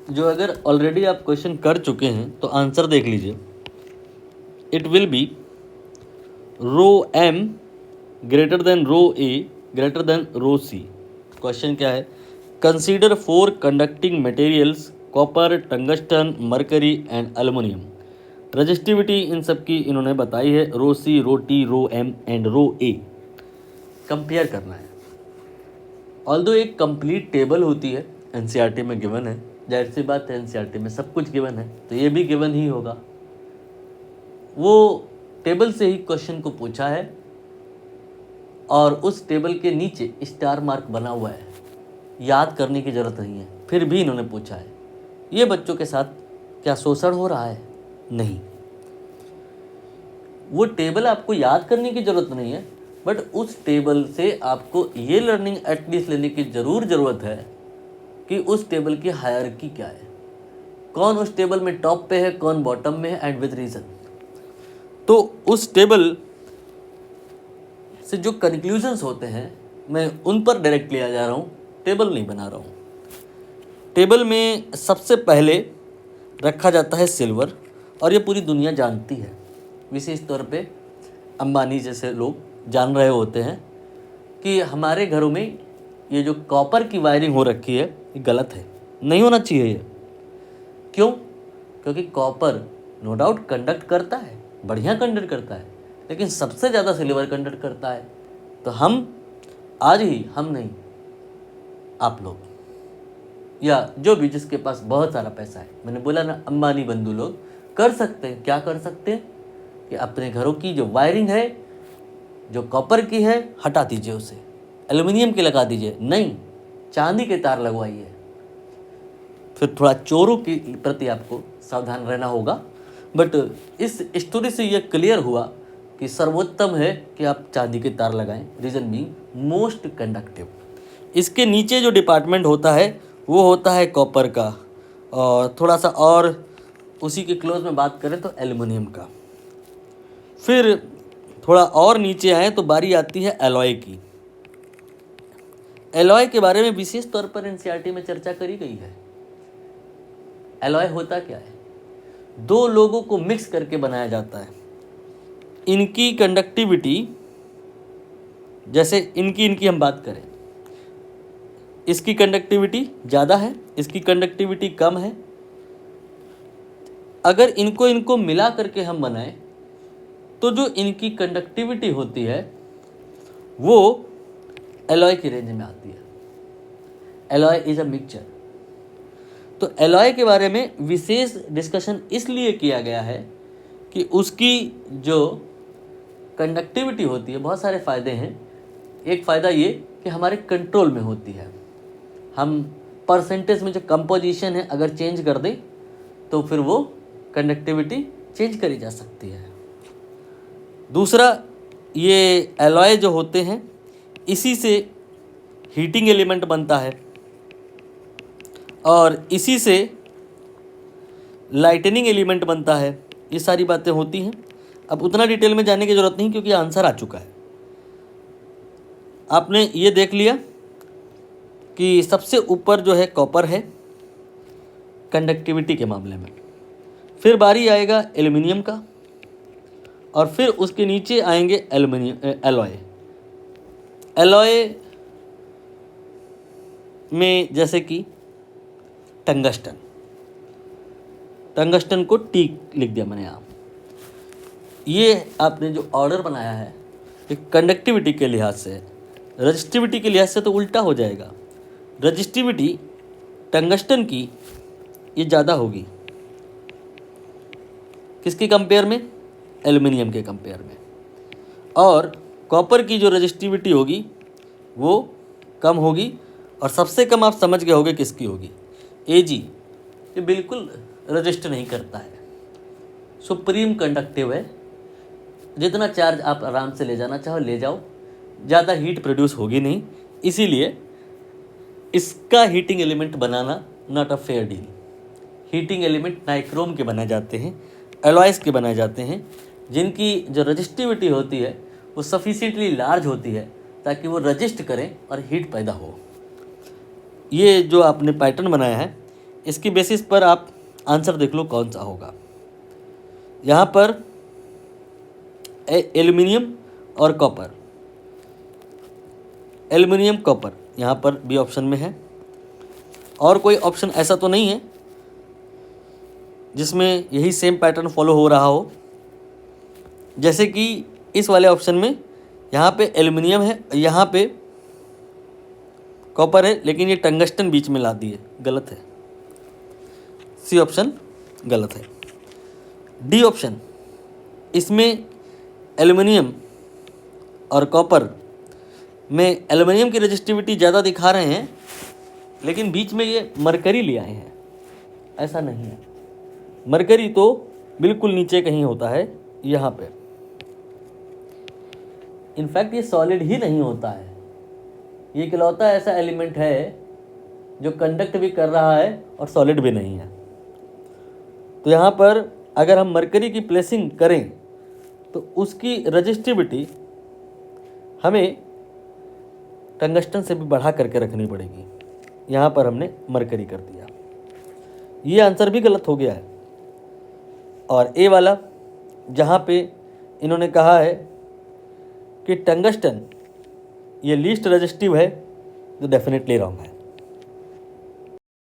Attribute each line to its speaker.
Speaker 1: जो अगर ऑलरेडी आप क्वेश्चन कर चुके हैं तो आंसर देख लीजिए। It will be rho M greater than rho A greater than rho C. Question क्या है? Consider 4 conducting materials copper, tungsten, mercury and aluminium. Resistivity इन सब की इन्होंने बताई है, rho C, rho T, rho M and rho A. Compare करना है। ऑल्दो एक कंप्लीट टेबल होती है, एनसीईआरटी में गिवन है, जाहिर सी बात है एनसीईआरटी में सब कुछ गिवन है तो ये भी गिवन ही होगा। वो टेबल से ही क्वेश्चन को पूछा है और उस टेबल के नीचे स्टार मार्क बना हुआ है, याद करने की ज़रूरत नहीं है, फिर भी इन्होंने पूछा है। ये बच्चों के साथ क्या शोषण हो रहा है? नहीं। वो टेबल आपको याद करने की ज़रूरत नहीं है, बट उस टेबल से आपको ये लर्निंग एटलीस्ट लेने की ज़रूरत है कि उस टेबल की हायरार्की क्या है, कौन उस टेबल में टॉप पे है, कौन बॉटम में है, एंड विद रीज़न। तो उस टेबल से जो कंक्लूजन्स होते हैं मैं उन पर डायरेक्ट लिया जा रहा हूँ, टेबल नहीं बना रहा हूँ। टेबल में सबसे पहले रखा जाता है सिल्वर, और ये पूरी दुनिया जानती है, विशेष तौर पे अंबानी जैसे लोग जान रहे होते हैं कि हमारे घरों में ये जो कॉपर की वायरिंग हो रखी है ये गलत है, नहीं होना चाहिए ये। क्यों? क्योंकि कॉपर नो डाउट कंडक्ट करता है, बढ़िया कंडक्ट करता है, लेकिन सबसे ज़्यादा सिल्वर कंडक्ट करता है। तो हम आज ही, हम नहीं, आप लोग या जो भी जिसके पास बहुत सारा पैसा है, मैंने बोला ना अंबानी बंधु लोग कर सकते हैं। क्या कर सकते हैं कि अपने घरों की जो वायरिंग है जो कॉपर की है हटा दीजिए, उसे एल्युमिनियम की लगा दीजिए, नहीं चांदी के तार लगवाइए। फिर थोड़ा चोरों के प्रति आपको सावधान रहना होगा, बट इस स्टोरी से यह क्लियर हुआ कि सर्वोत्तम है कि आप चांदी के तार लगाएं, रीज़न बीइंग मोस्ट कंडक्टिव। इसके नीचे जो डिपार्टमेंट होता है वो होता है कॉपर का, और थोड़ा सा और उसी के क्लोज में बात करें तो एल्युमिनियम का। फिर थोड़ा और नीचे आए तो बारी आती है एलॉय की। एलॉय के बारे में विशेष तौर पर एनसीईआरटी में चर्चा करी गई है। एलॉय होता क्या है? दो लोगों को मिक्स करके बनाया जाता है। इनकी कंडक्टिविटी, जैसे इनकी हम बात करें, इसकी कंडक्टिविटी ज़्यादा है, इसकी कंडक्टिविटी कम है। अगर इनको मिला करके हम बनाएं तो जो इनकी कंडक्टिविटी होती है वो एलॉय की रेंज में आती है। Alloy is a mixture. तो एलॉय के बारे में विशेष डिस्कशन इसलिए किया गया है कि उसकी जो कंडक्टिविटी होती है, बहुत सारे फ़ायदे हैं। एक फ़ायदा ये कि हमारे कंट्रोल में होती है। हम परसेंटेज में जो कंपोजिशन है अगर चेंज कर दें तो फिर वो कंडक्टिविटी चेंज करी जा सकती है। दूसरा, ये एलॉय जो होते हैं इसी से हीटिंग एलिमेंट बनता है और इसी से लाइटनिंग एलिमेंट बनता है। ये सारी बातें होती हैं। अब उतना डिटेल में जाने की ज़रूरत नहीं क्योंकि आंसर आ चुका है। आपने ये देख लिया कि सबसे ऊपर जो है कॉपर है कंडक्टिविटी के मामले में, फिर बारी आएगा एल्युमिनियम का, और फिर उसके नीचे आएंगे एलॉय। एलॉय में जैसे कि टंगस्टन, टंगस्टन को टी लिख दिया मैंने यहाँ। ये आपने जो ऑर्डर बनाया है ये कंडक्टिविटी के लिहाज से है, रजिस्टिविटी के लिहाज से तो उल्टा हो जाएगा। रजिस्टिविटी टंगस्टन की ये ज़्यादा होगी, किसके कंपेयर में? एल्युमिनियम के कंपेयर में। और कॉपर की जो रजिस्टिविटी होगी वो कम होगी, और सबसे कम आप समझ गए होंगे किसकी होगी? एजी। ये बिल्कुल रजिस्ट नहीं करता है, सुप्रीम कंडक्टिव है। जितना चार्ज आप आराम से ले जाना चाहो ले जाओ, ज़्यादा हीट प्रोड्यूस होगी नहीं, इसीलिए इसका heating element banana not a fair deal. Heating element nichrome के बनाए जाते हैं, एलॉयस के बनाए जाते हैं, जिनकी जो रजिस्टिविटी होती है वो सफिशिएंटली लार्ज होती है ताकि वो रजिस्ट करें और हीट पैदा हो। ये जो आपने पैटर्न बनाया है इसकी बेसिस पर आप आंसर देख लो कौन सा होगा। यहाँ पर एल्युमिनियम और कॉपर, एल्युमिनियम कॉपर यहाँ पर बी ऑप्शन में है। और कोई ऑप्शन ऐसा तो नहीं है जिसमें यही सेम पैटर्न फॉलो हो रहा हो, जैसे कि इस वाले ऑप्शन में यहाँ पे एल्युमिनियम है, यहाँ पे कॉपर है, लेकिन ये टंगस्टन बीच में ला दिए, गलत है। सी ऑप्शन गलत है। डी ऑप्शन, इसमें एल्युमिनियम और कॉपर में एल्युमिनियम की रेजिस्टिविटी ज़्यादा दिखा रहे हैं, लेकिन बीच में ये मरकरी ले आए हैं। ऐसा नहीं है, मरकरी तो बिल्कुल नीचे कहीं होता है यहाँ पे। इनफैक्ट ये सॉलिड ही नहीं होता है, ये इकलौता ऐसा एलिमेंट है जो कंडक्ट भी कर रहा है और सॉलिड भी नहीं है। तो यहाँ पर अगर हम मरकरी की प्लेसिंग करें तो उसकी रेजिस्टिविटी हमें टंगस्टन से भी बढ़ा करके रखनी पड़ेगी। यहाँ पर हमने मरकरी कर दिया, ये आंसर भी गलत हो गया है। और ए वाला जहाँ पे इन्होंने कहा है कि टंगस्टन ये लीस्ट रेजिस्टिव है, तो डेफिनेटली रॉन्ग है।